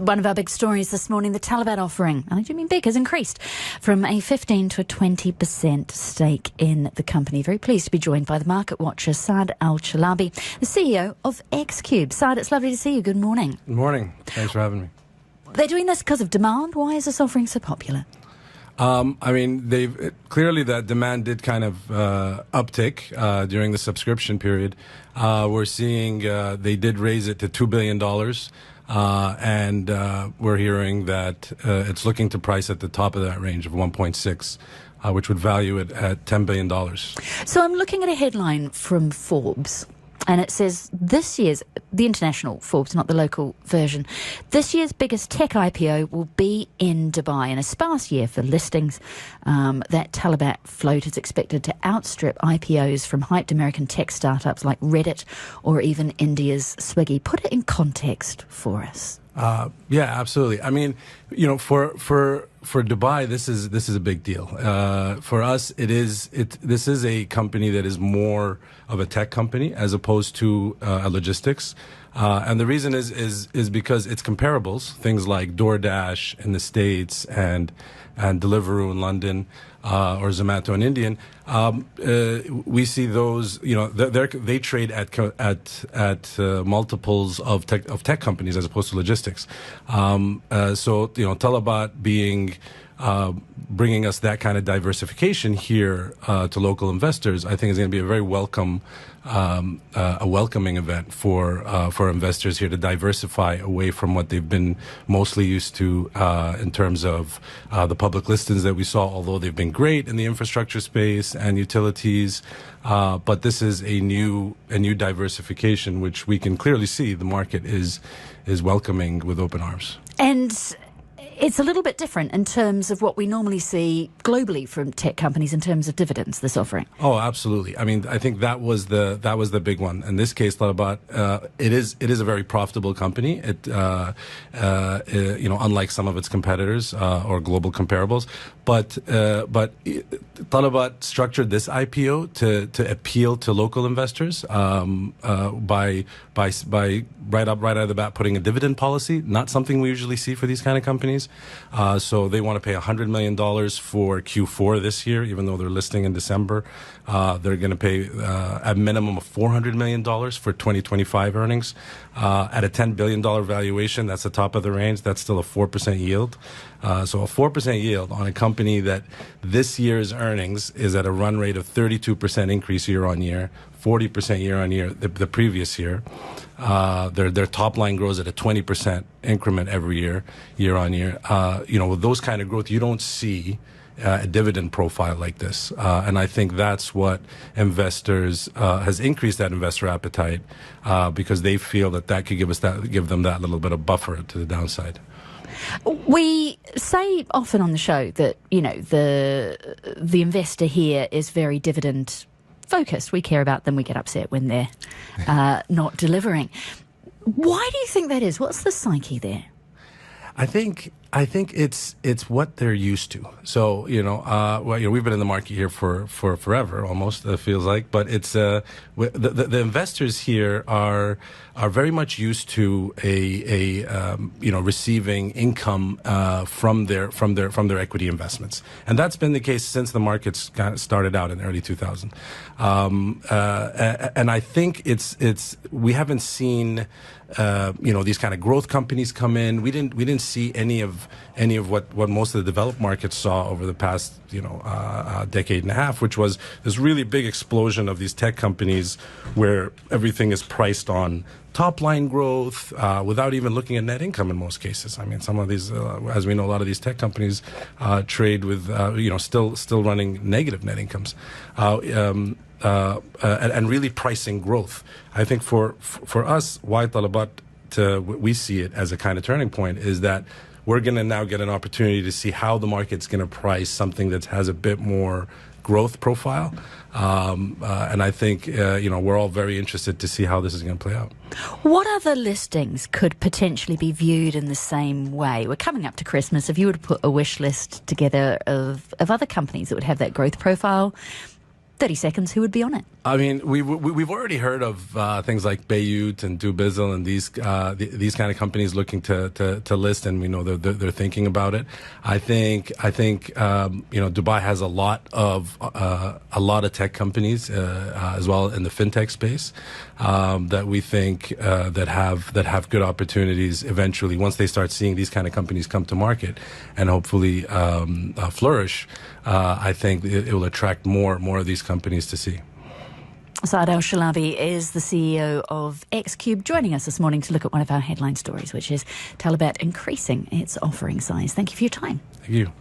One of our big stories this morning, the Talabat offering, and I do mean big, has increased from a 15 to a 20% stake in the company. Very pleased to be joined by the market watcher, Saad Chalabi, the CEO of xCube. Saad, it's lovely to see you. Good morning. Good morning. Thanks for having me. They're doing this because of demand. Why is this offering so popular? I mean, clearly that demand did kind of uptick during the subscription period. We're seeing they did raise it to $2 billion. And we're hearing that it's looking to price at the top of that range of 1.6, which would value it at $10 billion. So I'm looking at a headline from Forbes, and it says this year's, the international Forbes, not the local version, this year's biggest tech IPO will be in Dubai. In a sparse year for listings, that Talabat float is expected to outstrip IPOs from hyped American tech startups like Reddit or even India's Swiggy. Put it in context for us. Yeah, absolutely. I mean, you know, for Dubai, this is a big deal. For us, this is a company that is more of a tech company as opposed to a logistics. And the reason is because its comparables, things like DoorDash in the States and Deliveroo in London, or Zomato in Indian, we see those. You know, they trade at multiples of tech companies as opposed to logistics. So you know, Talabat bringing us that kind of diversification here to local investors, I think is going to be a very welcoming event for investors here to diversify away from what they've been mostly used to in terms of the public listings that we saw, although they've been great in the infrastructure space and utilities. But this is a new diversification, which we can clearly see the market is welcoming with open arms. And it's a little bit different in terms of what we normally see globally from tech companies in terms of dividends, this offering. Oh, absolutely. I mean, I think that was the big one. In this case, Talabat, it is a very profitable company. It, you know, unlike some of its competitors or global comparables, but Talabat structured this IPO to appeal to local investors by right out of the bat putting a dividend policy, not something we usually see for these kind of companies. So they want to pay $100 million for Q4 this year, even though they're listing in December. They're going to pay a minimum of $400 million for 2025 earnings. At a $10 billion valuation, that's the top of the range. That's still a 4% yield. So a 4% yield on a company that this year's earnings is at a run rate of 32% increase year on year, 40% year on year the previous year. Their top line grows at a 20% increment every year on year. You know, with those kind of growth, you don't see a dividend profile like this. And I think that's what investors has increased that investor appetite because they feel that could give them that little bit of buffer to the downside. We say often on the show that, you know, the investor here is very dividend focused. We care about them. We get upset when they're not delivering. Why do you think that is? What's the psyche there? I think it's what they're used to. So you know, well, you know, we've been in the market here for forever, almost it feels like. But it's the investors here are very much used to you know, receiving income from their equity investments, and that's been the case since the markets kind of started out in the early 2000s. And I think we haven't seen you know, these kind of growth companies come in. We didn't see any of what most of the developed markets saw over the past, you know, decade and a half, which was this really big explosion of these tech companies where everything is priced on top line growth without even looking at net income in most cases. I mean, some of these, as we know, a lot of these tech companies trade with you know, still running negative net incomes. And really pricing growth. I think for us, why Talabat, we see it as a kind of turning point is that we're going to now get an opportunity to see how the market's going to price something that has a bit more growth profile. And I think, you know, we're all very interested to see how this is going to play out. What other listings could potentially be viewed in the same way? We're coming up to Christmas. If you were to put a wish list together of other companies that would have that growth profile, 30 seconds, who would be on it? I mean, we've already heard of things like Bayut and Dubizzle and these kind of companies looking to list, and we know they're thinking about it. I think Dubai has a lot of tech companies as well in the fintech space that we think that have good opportunities eventually once they start seeing these kind of companies come to market and hopefully flourish. I think it will attract more of these companies to see. Saad Chalabi is the CEO of xCube, joining us this morning to look at one of our headline stories, which is Talabat increasing its offering size. Thank you for your time. Thank you.